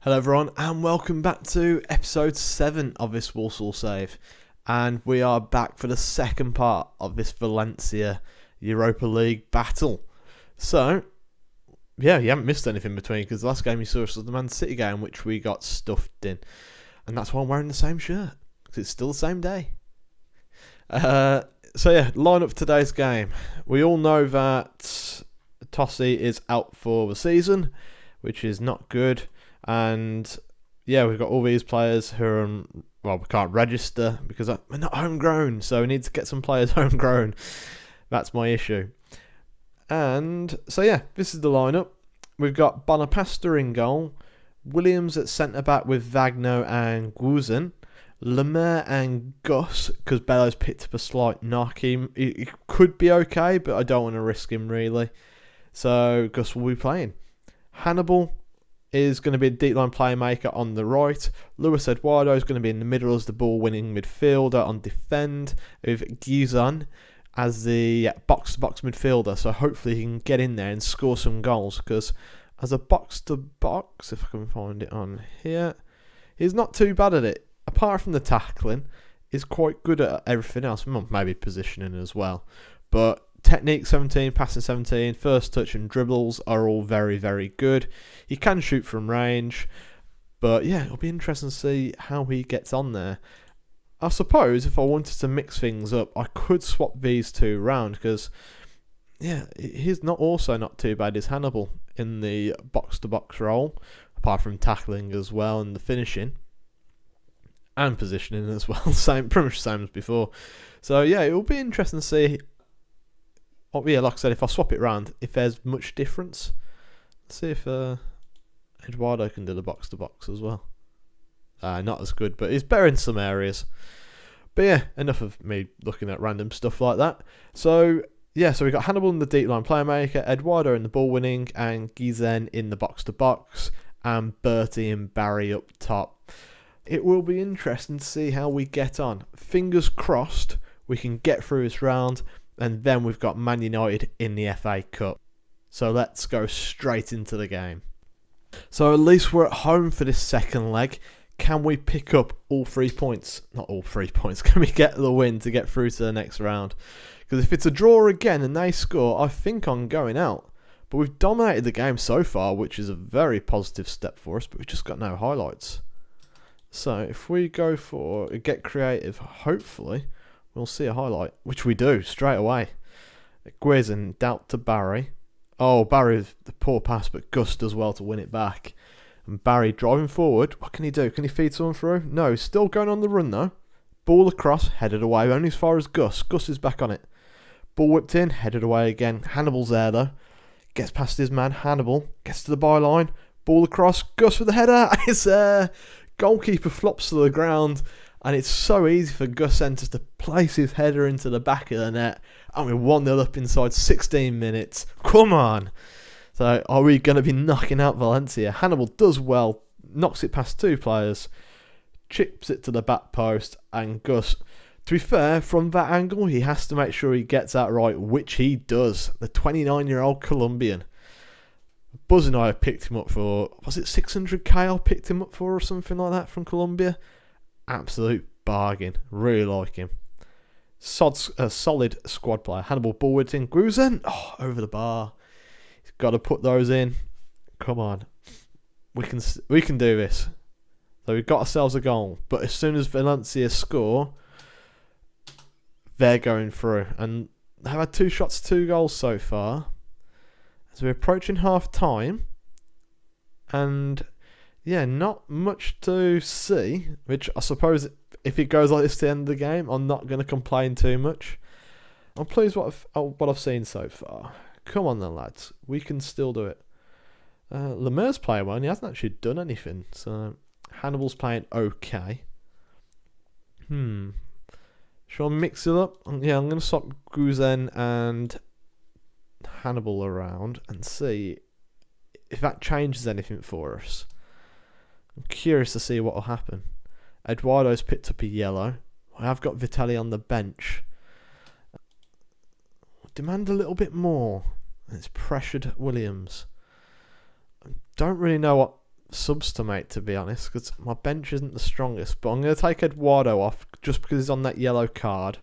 Hello everyone and welcome back to episode 7 of this Walsall save, and we are back for the second part of this Valencia Europa League battle. So yeah, you haven't missed anything between, because the last game you saw us was the Man City game, which we got stuffed in, and that's why I'm wearing the same shirt, because it's still the same day. So yeah, line up today's game. We all know that Tossi is out for the season, which is not good. And yeah, we've got all these players who are, we can't register because we're not homegrown, so we need to get some players homegrown. That's my issue. And so yeah, this is the lineup. We've got Bonapasta in goal, Williams at centre back with Vagno and Guzen, Lemaire and Gus, because Bello's picked up a slight knock. He could be okay, but I don't want to risk him really. So Gus will be playing. Hannibal is going to be a deep line playmaker on the right. Luis Eduardo is going to be in the middle as the ball winning midfielder on defend, with Gizon as the box-to-box midfielder. So hopefully he can get in there and score some goals, because as a box-to-box, if I can find it on here, he's not too bad at it. Apart from the tackling, he's quite good at everything else. Maybe positioning as well. But technique 17, passing 17, first touch and dribbles are all very, very good. He can shoot from range, but yeah, it'll be interesting to see how he gets on there. I suppose if I wanted to mix things up, I could swap these two around, because yeah, he's not too bad as Hannibal in the box-to-box role, apart from tackling as well and the finishing and positioning as well. Pretty much the same as before. So yeah, it will be interesting to see. Yeah, like I said, if I swap it around, if there's much difference. Let's see if Eduardo can do the box-to-box as well. Not as good, but he's better in some areas. But yeah, enough of me looking at random stuff like that. So yeah, so we've got Hannibal in the deep line playmaker, Eduardo in the ball winning, and Gizen in the box-to-box, and Bertie and Barry up top. It will be interesting to see how we get on. Fingers crossed we can get through this round. And then we've got Man United in the FA Cup. So let's go straight into the game. So at least we're at home for this second leg. Can we pick up all 3 points? Not all 3 points. Can we get the win to get through to the next round? Because if it's a draw again and they score, I think I'm going out. But we've dominated the game so far, which is a very positive step for us. But we've just got no highlights. So if we go for a get creative, hopefully we'll see a highlight, which we do straight away. Guizen doubt to Barry. Oh, Barry with the poor pass, but Gus does well to win it back. And Barry driving forward. What can he do? Can he feed someone through? No, he's still going on the run though. Ball across, headed away, only as far as Gus. Gus is back on it. Ball whipped in, headed away again. Hannibal's there though. Gets past his man, Hannibal. Gets to the byline. Ball across, Gus with the header. It's there. Goalkeeper flops to the ground. And it's so easy for Gus Centers to place his header into the back of the net. And we're 1-0 up inside 16 minutes. Come on. So are we going to be knocking out Valencia? Hannibal does well. Knocks it past two players. Chips it to the back post. And Gus, to be fair, from that angle, he has to make sure he gets that right, which he does. The 29-year-old Colombian. Buzz and I picked him up for, was it 600k I picked him up for or something like that from Colombia? Absolute bargain. Really like him. Solid squad player. Hannibal Bullwood's in. Guzen. Oh, over the bar. He's got to put those in. Come on. We can do this. So we've got ourselves a goal. But as soon as Valencia score, they're going through. And they've had 2 shots, 2 goals so far. As we're approaching half time. And yeah, not much to see, which I suppose if it goes like this to the end of the game, I'm not going to complain too much. I'm pleased what I've seen so far. Come on then, lads. We can still do it. Lemaire's playing well, and he hasn't actually done anything. So Hannibal's playing okay. Shall I mix it up? Yeah, I'm going to swap Guzen and Hannibal around and see if that changes anything for us. I'm curious to see what will happen. Eduardo's picked up a yellow. I have got Vitelli on the bench. Demand a little bit more. It's pressured Williams. I don't really know what subs to make, to be honest, because my bench isn't the strongest. But I'm going to take Eduardo off just because he's on that yellow card.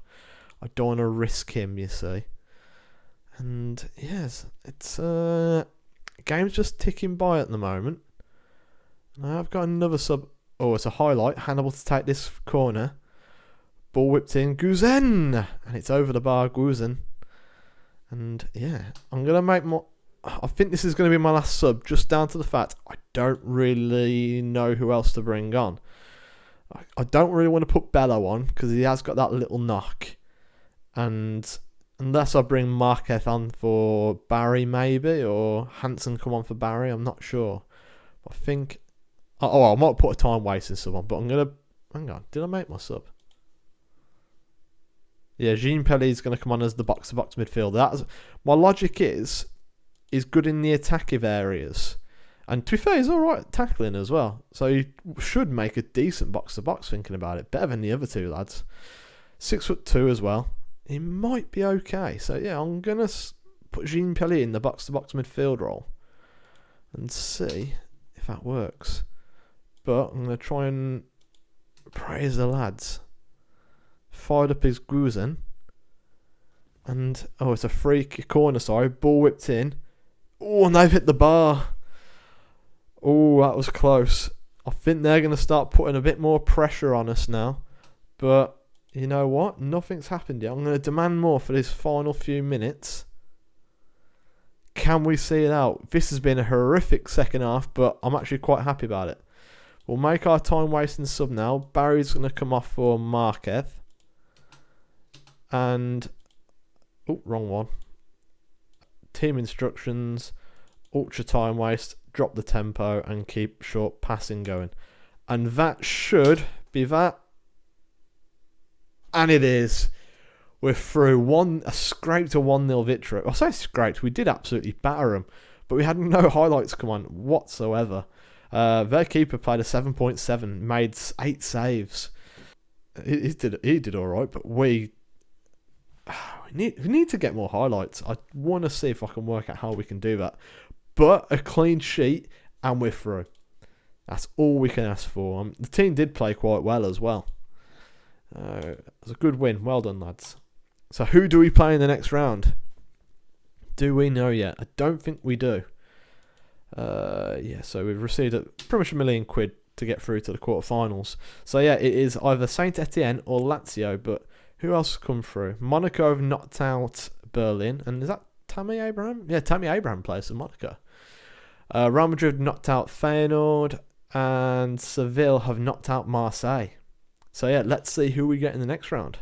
I don't want to risk him, you see. And yes, it's game's just ticking by at the moment. Now I've got another sub. Oh, it's a highlight. Hannibal to take this corner. Ball whipped in. Guzen! And it's over the bar, Guzen. And yeah, I'm going to make more. I think this is going to be my last sub, just down to the fact I don't really know who else to bring on. I don't really want to put Bello on because he has got that little knock. And unless I bring Marquez on for Barry maybe, or Hansen come on for Barry, I'm not sure. I think... I might put a time wasting sub on, but I'm going to... Hang on, did I make my sub? Yeah, Jean Pelly's going to come on as the box-to-box midfielder. My logic is he's good in the attacking areas. And to be fair, he's alright at tackling as well. So he should make a decent box-to-box thinking about it. Better than the other two lads. 6'2" as well. He might be okay. So yeah, I'm going to put Jean Pelly in the box-to-box midfield role. And see if that works. But I'm going to try and praise the lads. Fired up his Guzen. And, it's a free corner, sorry. Ball whipped in. Oh, and they've hit the bar. Oh, that was close. I think they're going to start putting a bit more pressure on us now. But, you know what? Nothing's happened yet. I'm going to demand more for this final few minutes. Can we see it out? This has been a horrific second half, but I'm actually quite happy about it. We'll make our time wasting sub now. Barry's going to come off for Marquez. And... oh, wrong one. Team instructions. Ultra time waste. Drop the tempo and keep short passing going. And that should be that. And it is. We're through. A scraped a 1-0 victory. I say scraped. We did absolutely batter them. But we had no highlights come on whatsoever. Their keeper played a 7.7. Made 8 saves. He did alright. But we need to get more highlights. I want to see if I can work out how we can do that. But a clean sheet and we're through. That's all we can ask for. The team did play quite well as well. It was a good win. Well done, lads. So who do we play in the next round? Do we know yet? I don't think we do. So we've received pretty much £1 million to get through to the quarterfinals. So yeah, it is either Saint Etienne or Lazio, but who else has come through? Monaco have knocked out Berlin, and is that Tammy Abraham? Yeah, Tammy Abraham plays for Monaco. Real Madrid knocked out Feyenoord, and Seville have knocked out Marseille. So yeah, let's see who we get in the next round.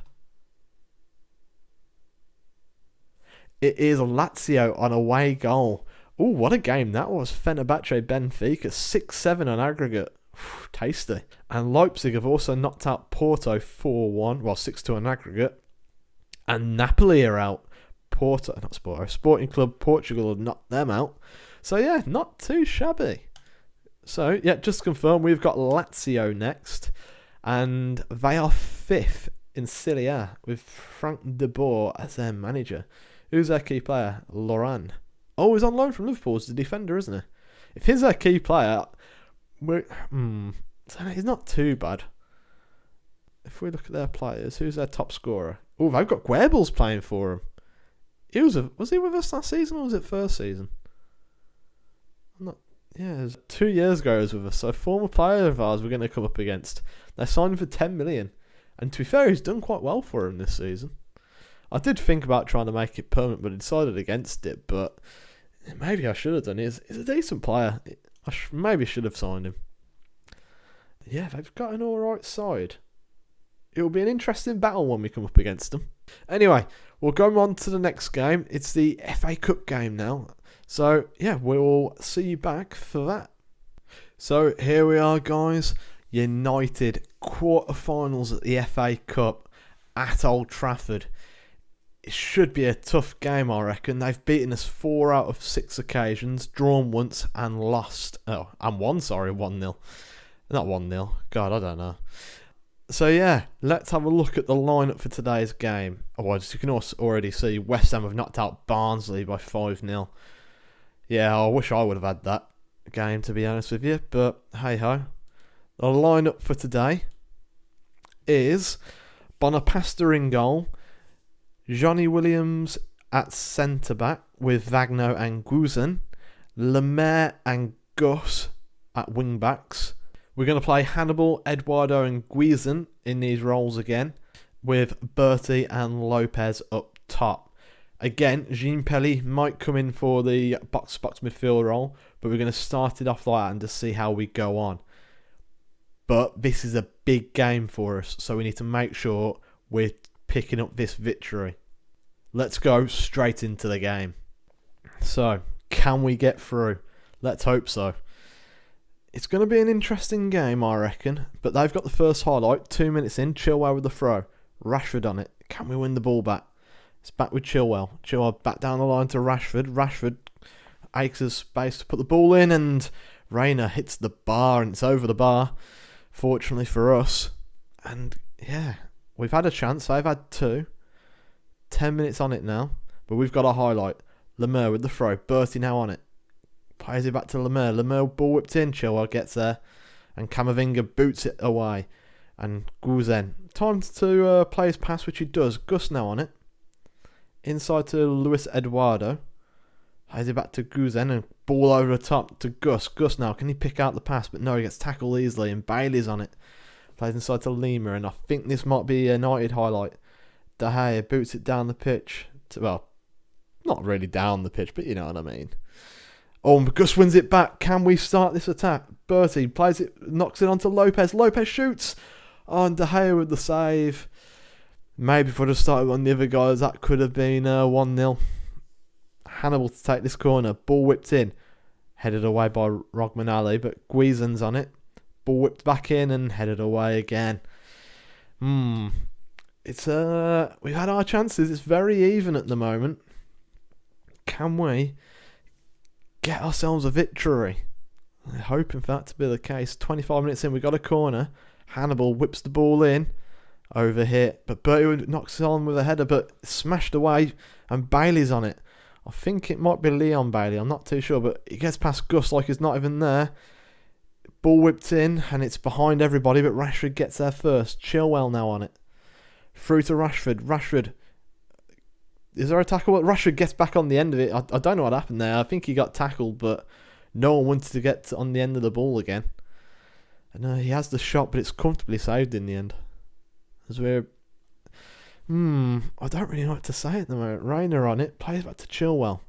It is Lazio on away goal. Oh, what a game that was. Fenerbahce Benfica, 6-7 on aggregate. Tasty. And Leipzig have also knocked out Porto 4-1. Well, 6-2 on aggregate. And Napoli are out. Sporting Club Portugal have knocked them out. So yeah, not too shabby. So yeah, just to confirm, we've got Lazio next. And they are 5th in Serie A with Frank de Boer as their manager. Who's their key player? Loran. Oh, he's on loan from Liverpool as the defender, isn't he? If he's their key player, he's not too bad. If we look at their players, who's their top scorer? Oh, they've got Goebbels playing for them. Was he with us last season or was it first season? It was 2 years ago he was with us. So a former player of ours we're going to come up against. They signed him for 10 million. And to be fair, he's done quite well for him this season. I did think about trying to make it permanent, but I decided against it. But maybe I should have done. He's a decent player. I maybe should have signed him. Yeah, they've got an alright side. It will be an interesting battle when we come up against them. Anyway, we'll go on to the next game. It's the FA Cup game now. So, yeah, we'll see you back for that. So, here we are, guys. United quarterfinals at the FA Cup at Old Trafford. It should be a tough game, I reckon. They've beaten us 4 out of 6 occasions, drawn once and lost. Oh, and won, 1-0. Not 1-0. God, I don't know. So yeah, let's have a look at the lineup for today's game. As you can also already see, West Ham have knocked out Barnsley by 5-0. Yeah, I wish I would have had that. game, to be honest with you. But hey-ho. The lineup for today is Bonapasta in goal, Johnny Williams at centre-back with Wagner and Guzen, Lemaire and Gus at wing-backs. We're going to play Hannibal, Eduardo and Guizen in these roles again, with Bertie and Lopez up top. Again, Jean Pelly might come in for the box-to-box midfield role, but we're going to start it off like that and just see how we go on. But this is a big game for us, so we need to make sure we're picking up this victory. Let's go straight into the game. So, can we get through? Let's hope so. It's going to be an interesting game, I reckon. But they've got the first highlight. 2 minutes in. Chilwell with the throw. Rashford on it. Can we win the ball back? It's back with Chilwell. Chilwell back down the line to Rashford. Rashford aches of space to put the ball in. And Reina hits the bar. And it's over the bar. Fortunately for us. And yeah, we've had a chance. They've had 2. 10 minutes on it now. But we've got a highlight. Lemaire with the throw. Bertie now on it. Plays it back to Lemaire. Lemaire ball whipped in. Chilwell gets there. And Camavinga boots it away. And Guzen. Time to play his pass, which he does. Gus now on it. Inside to Luis Eduardo. Plays it back to Guzen. And ball over the top to Gus. Gus now. Can he pick out the pass? But no, he gets tackled easily. And Bailey's on it. Plays inside to Lima. And I think this might be a United highlight. De Gea boots it down the pitch. Well, not really down the pitch, but you know what I mean. Oh, Gus wins it back. Can we start this attack? Bertie plays it, knocks it onto Lopez. Lopez shoots. Oh, and De Gea with the save. Maybe if I'd have started on the other guys, that could have been 1-0. Hannibal to take this corner. Ball whipped in. Headed away by Rogmanali, but Guizen's on it. Ball whipped back in and headed away again. It's we've had our chances. It's very even at the moment. Can we get ourselves a victory? I'm hoping for that to be the case. 25 minutes in, we got a corner. Hannibal whips the ball in. Over here. But Bertie knocks it on with a header, but smashed away. And Bailey's on it. I think it might be Leon Bailey. I'm not too sure. But he gets past Gus like he's not even there. Ball whipped in. And it's behind everybody. But Rashford gets there first. Chilwell now on it. Through to Rashford. Rashford. Is there a tackle? Rashford gets back on the end of it. I don't know what happened there. I think he got tackled, but no one wanted to get on the end of the ball again. And he has the shot, but it's comfortably saved in the end. As we're... I don't really know what to say at the moment. Reina on it. Plays back to Chilwell.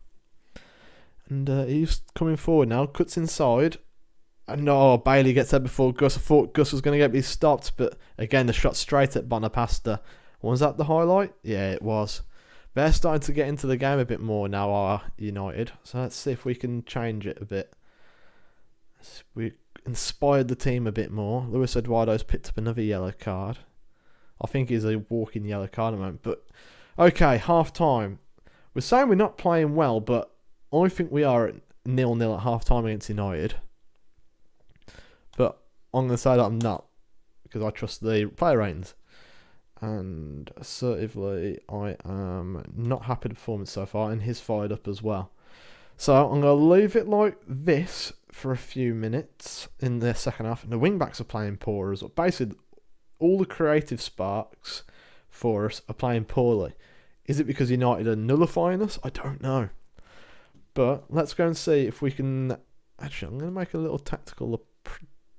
And he's coming forward now. Cuts inside. And Bailey gets there before Gus. I thought Gus was going to get stopped, but again, the shot straight at Bonapasta. Was that the highlight? Yeah, it was. They're starting to get into the game a bit more now, are United. So let's see if we can change it a bit. We inspired the team a bit more. Luis Eduardo's picked up another yellow card. I think he's a walking yellow card at the moment. But, okay, half-time. We're saying we're not playing well, but I think we are at 0-0 at half-time against United. But I'm going to say that I'm not, because I trust the player ratings. And assertively, I am not happy with the performance so far, and he's fired up as well. So I'm going to leave it like this for a few minutes in the second half. And the wing-backs are playing poor as well. Basically, all the creative sparks for us are playing poorly. Is it because United are nullifying us? I don't know. But let's go and see if we can... Actually, I'm going to make a little tactical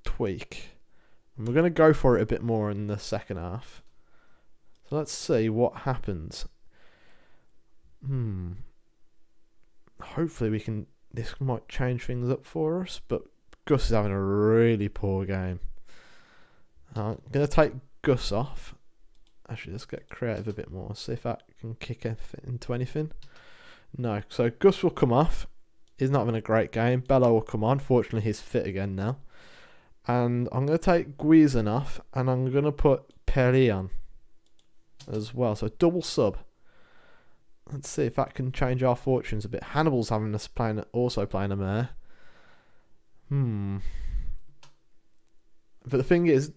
tweak. And we're going to go for it a bit more in the second half. So let's see what happens. Hopefully we can... This might change things up for us. But Gus is having a really poor game. I'm going to take Gus off. Actually, let's get creative a bit more. See if that can kick into anything. No. So Gus will come off. He's not having a great game. Bello will come on. Fortunately, he's fit again now. And I'm going to take Guizen off. And I'm going to put Perry on as well. So double sub. Let's see if that can change our fortunes a bit. Hannibal's having us also playing a mare. But the thing is,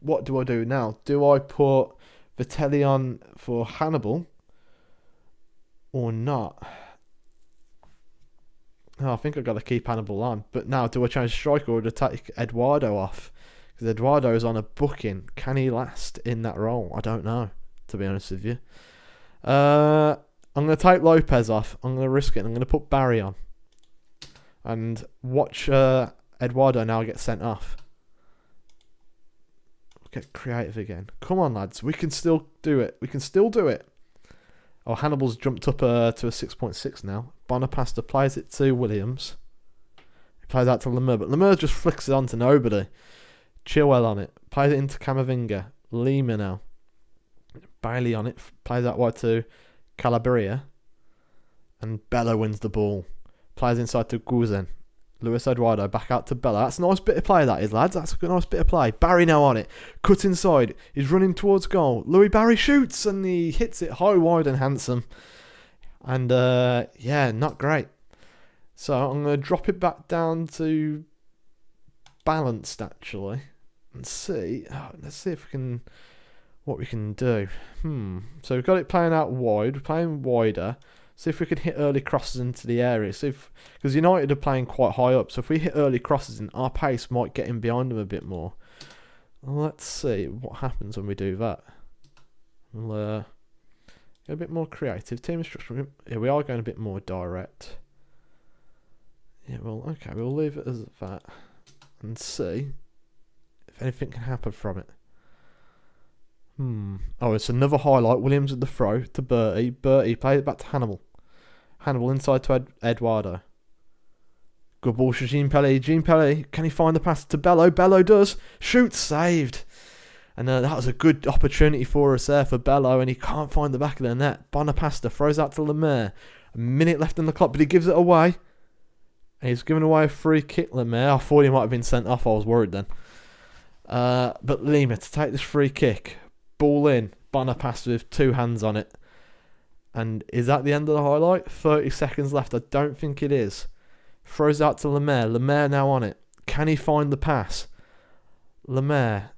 what do I do now? Do I put Vitelli on for Hannibal or not? Oh, I think I've got to keep Hannibal on. But now, do I change striker or do I take Eduardo off? Because Eduardo is on a booking. Can he last in that role? I don't know, to be honest with you. I'm going to take Lopez off. I'm going to risk it. I'm going to put Barry on. And watch Eduardo now get sent off. Get creative again. Come on, lads. We can still do it. We can still do it. Oh, Hannibal's jumped up to a 6.6 now. Bonapasta plays it to Williams. He plays out to Lemur, but Lemur just flicks it on to nobody. Chilwell on it. Plays it into Camavinga. Lima now. Bailey on it. Plays out wide to Calabria. And Bella wins the ball. Plays inside to Guzen. Luis Eduardo back out to Bella. That's a nice bit of play, that is, lads. That's a nice bit of play. Barry now on it. Cut inside. He's running towards goal. Louis Barry shoots and he hits it high, wide and handsome. And, yeah, not great. So I'm going to drop it back down to balanced, actually. And see. Let's see if we can... what we can do. So we've got it playing out wide. We're playing wider. See if we can hit early crosses into the area. See if, because United are playing quite high up, so if we hit early crosses in, our pace might get in behind them a bit more. Well, let's see what happens when we do that. We'll get a bit more creative. Team instruction. Yeah, we are going a bit more direct. Yeah, well, okay, we'll leave it as that and see if anything can happen from it. Oh, it's another highlight. Williams with the throw to Bertie. Bertie plays it back to Hannibal. Hannibal inside to Eduardo. Good ball to Jean Pelly. Jean Pelly, can he find the pass to Bello? Bello does. Shoots, saved. And that was a good opportunity for us there for Bello, and he can't find the back of the net. Bonapasta throws out to Lemaire. A minute left in the clock, but he gives it away. And he's given away a free kick, Lemaire. I thought he might have been sent off. I was worried then. But Lima to take this free kick. Ball in. Bonapasta with two hands on it. And is that the end of the highlight? 30 seconds left. I don't think it is. Throws out to Lemaire. Lemaire now on it. Can he find the pass? Lemaire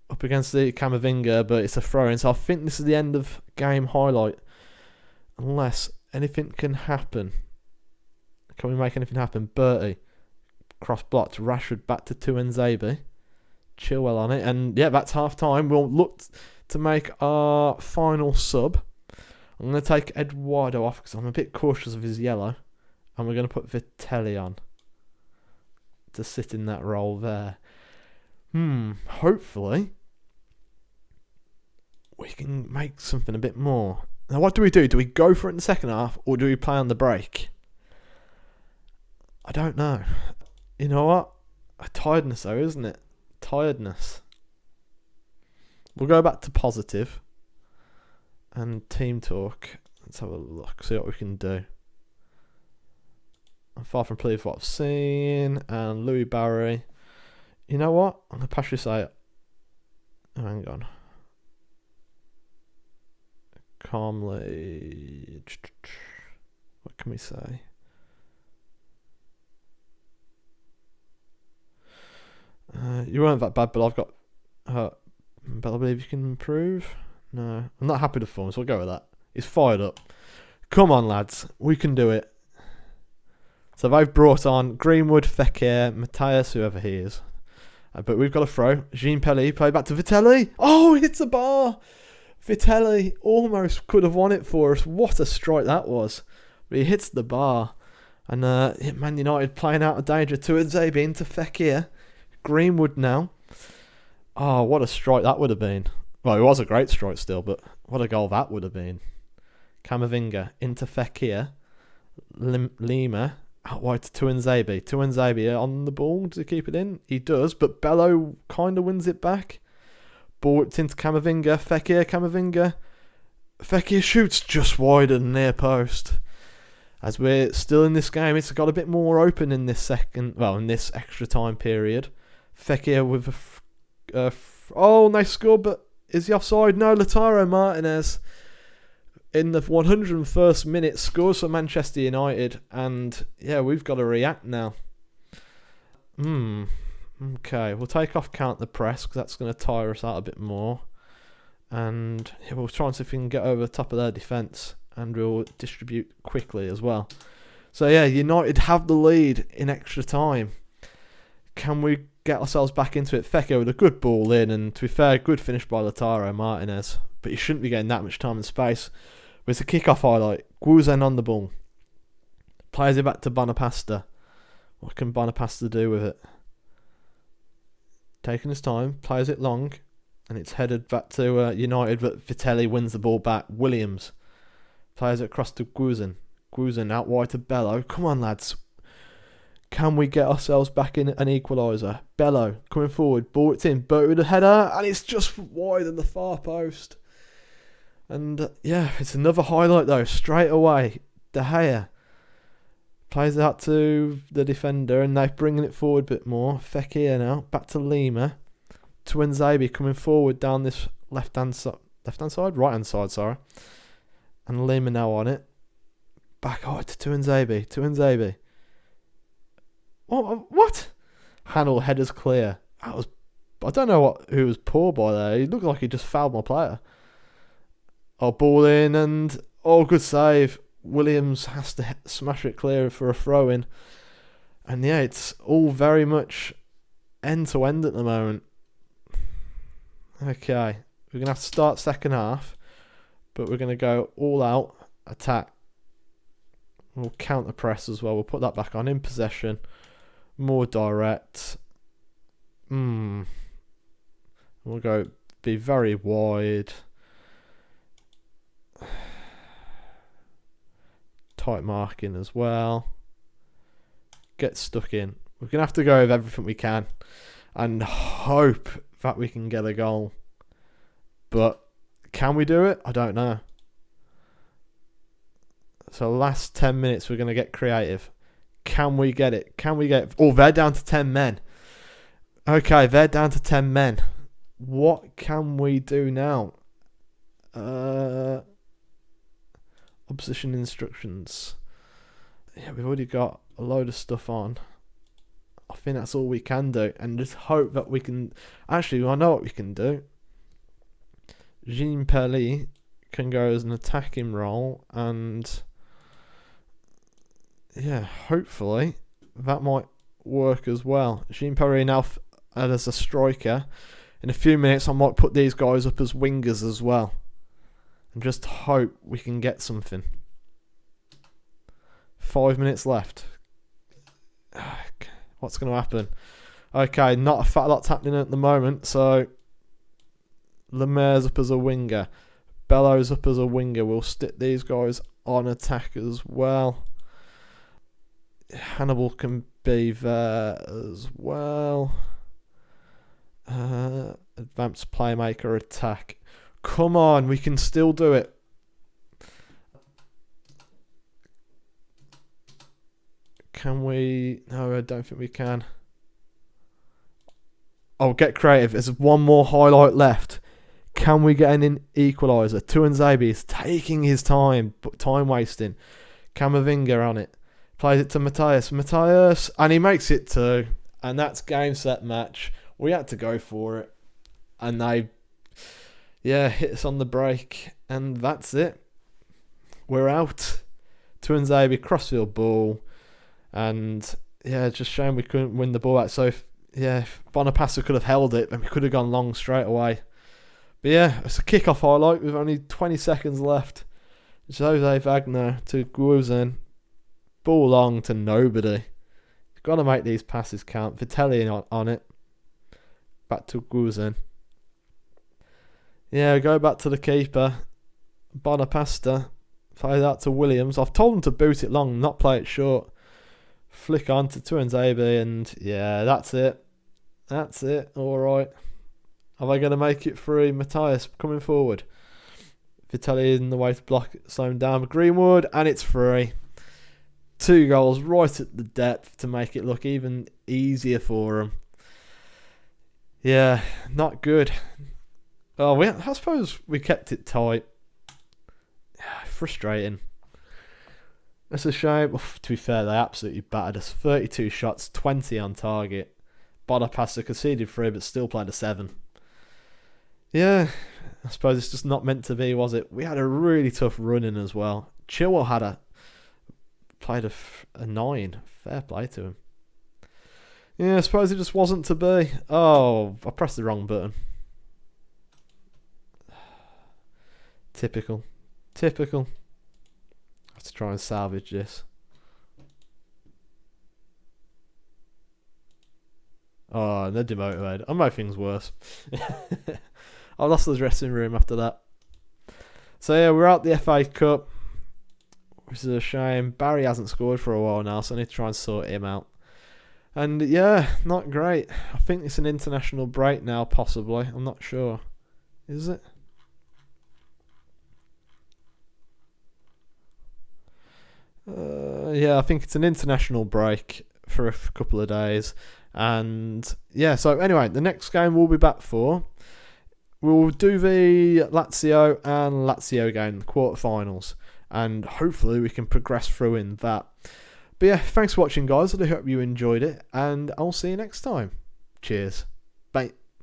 up against the Camavinga, but it's a throw in. So I think this is the end of game highlight. Unless anything can happen. Can we make anything happen? Bertie. Cross blocked. Rashford back to Tuanzebe. Chilwell on it. And yeah, that's half time. We'll look to make our final sub. I'm going to take Eduardo off because I'm a bit cautious of his yellow. And we're going to put Vitelli on to sit in that role there. Hopefully we can make something a bit more. Now what do we do? Do we go for it in the second half or do we play on the break? I don't know. You know what? A tiredness though, isn't it? Tiredness. We'll go back to positive and team talk. Let's have a look, see what we can do. I'm far from pleased with what I've seen. And Louis Barry. You know what? I'm going to pass you say it. Oh, hang on. Calmly. What can we say? You weren't that bad, but I've got... but I believe you can improve. No, I'm not happy with the form, so we'll go with that. He's fired up. Come on, lads. We can do it. So they've brought on Greenwood, Fekir, Matthias, whoever he is. But we've got a throw. Jean Pelly, play back to Vitelli. Oh, he hits the bar. Vitelli almost could have won it for us. What a strike that was. But he hits the bar. And Man United playing out of danger to Nzebe into Fekir. Greenwood now. Oh, what a strike that would have been. Well, it was a great strike still, but what a goal that would have been. Camavinga into Fekir. Lima out wide to Tuanzebe. Tuanzebe on the ball. Does he keep it in? He does, but Bello kind of wins it back. Ball whipped into Camavinga. Fekir, Camavinga. Fekir shoots just wide of the near post. As we're still in this game, it's got a bit more open in this in this extra time period. Fekir with a nice score, but is he offside? No, Lautaro Martinez in the 101st minute scores for Manchester United, and yeah, we've got to react now. Okay, we'll take off count the press because that's going to tire us out a bit more, and we'll try and see if we can get over the top of their defence, and we'll distribute quickly as well. So yeah, United have the lead in extra time. Can we get ourselves back into it? Fekir with a good ball in, and to be fair, good finish by Lautaro Martinez. But you shouldn't be getting that much time and space. But it's a kick-off highlight. Guzen on the ball. Plays it back to Bonapasta. What can Bonapasta do with it? Taking his time, plays it long, and it's headed back to United, but Vitelli wins the ball back. Williams plays it across to Guzen. Guzen out wide to Bello. Come on, lads. Can we get ourselves back in an equaliser? Bello coming forward. Ball it's in. Burt with a header. And it's just wide of the far post. And yeah, it's another highlight though. Straight away. De Gea plays it out to the defender. And they're bringing it forward a bit more. Fekir now. Back to Lima. To Nzabi coming forward down this left-hand side. Right-hand side, sorry. And Lima now on it. Back out to Nzabi. What? Hannell headers clear. I don't know who was poor by there. He looked like he just fouled my player. Oh, ball in and good save. Williams has to smash it clear for a throw in. And yeah, it's all very much end to end at the moment. Okay, we're gonna have to start second half, but we're gonna go all out attack. We'll counter press as well. We'll put that back on in possession. More direct. We'll go be very wide. Tight marking as well. Get stuck in. We're going to have to go with everything we can and hope that we can get a goal. But can we do it? I don't know. So last 10 minutes we're going to get creative. Can we get it? Oh, they're down to 10 men. Okay, they're down to 10 men. What can we do now? Opposition instructions. Yeah, we've already got a load of stuff on. I think that's all we can do. And just hope that we can... Actually, I know what we can do. Jean Pelly can go as an attacking role and... yeah, hopefully that might work as well. Jean Perry now as a striker. In a few minutes, I might put these guys up as wingers as well. And just hope we can get something. 5 minutes left. What's going to happen? Okay, not a fat lot's happening at the moment. So, Lemaire's up as a winger. Bellows up as a winger. We'll stick these guys on attack as well. Hannibal can be there as well. Advanced playmaker attack. Come on, we can still do it. Can we? No, I don't think we can. Oh, get creative. There's one more highlight left. Can we get an equaliser? Tuanzebe is taking his time, but time wasting. Camavinga on it. Plays it to Matthias, and he makes it too. And that's game, set, match. We had to go for it. And they, hit us on the break. And that's it. We're out. Tuanzebe, crossfield ball. And, just shame we couldn't win the ball back. So, if Bonapasta could have held it, then we could have gone long straight away. But it's a kick-off highlight with only 20 seconds left. Jose Wagner to Guzen. Ball long to nobody. You've got to make these passes count. Vitelli on it. Back to Guzen. Go back to the keeper. Bonapasta. Play that to Williams. I've told him to boot it long, not play it short. Flick on to Tuanzebe and that's it. That's it. Alright. Are they going to make it free? Matthias coming forward. Vitelli in the way to block it. Slow him down. Greenwood and it's free. 2 goals right at the depth to make it look even easier for them. Not good. Oh, I suppose we kept it tight. Frustrating. That's a shame. To be fair, they absolutely battered us. 32 shots, 20 on target. Bonapasta conceded 3, but still played a 7. I suppose it's just not meant to be, was it? We had a really tough run in as well. Chilwell had a played a 9. Fair play to him. Yeah, I suppose it just wasn't to be. Oh, I pressed the wrong button. Typical. I have to try and salvage this. Oh, they're demotivated. I made things worse. I lost the dressing room after that. So yeah, we're out the FA Cup, which is a shame. Barry hasn't scored for a while now, so I need to try and sort him out. And yeah, not great. I think it's an international break now, possibly. I'm not sure. Is it? Yeah, I think it's an international break for a couple of days. And yeah, so anyway, the next game we'll be back for, we'll do the Lazio and Lazio game, the quarterfinals, and hopefully we can progress through in that. But yeah, thanks for watching, guys. I do hope you enjoyed it, and I'll see you next time. Cheers. Bye.